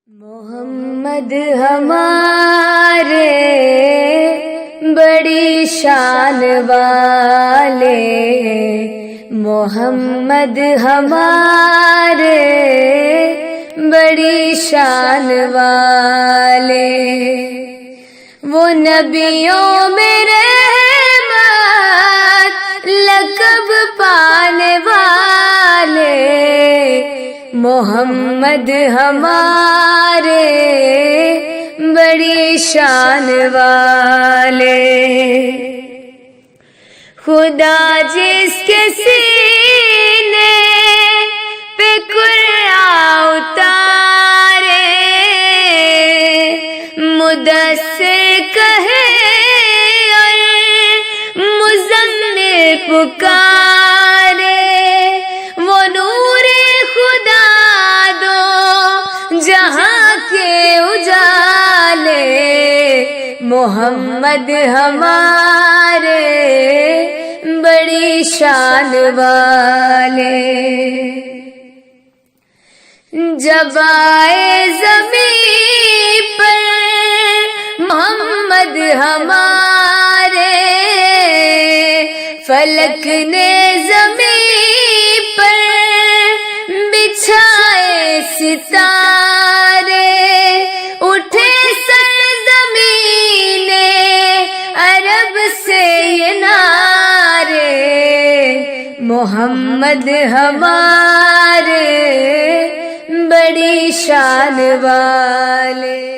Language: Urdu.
محمد ہمارے بڑی شان والے، محمد ہمارے بڑی شان والے، وہ نبیوں میں رحمت لقب پانے والے، محمد ہمارے بڑی شان والے، خدا جس کے سینے پہ قرآن اتارے، مدثر کہے اور مزمل پکارے، وہ نور خدا دو جہاں کے اجالے، محمد ہمارے بڑی شان والے، جب آئے زمین پر محمد ہمارے، فلک نے زمین پر بچھائے ستارے، اٹھے سرزمین عرب سے یہ نعرے، محمد ہمارے بڑی شان والے۔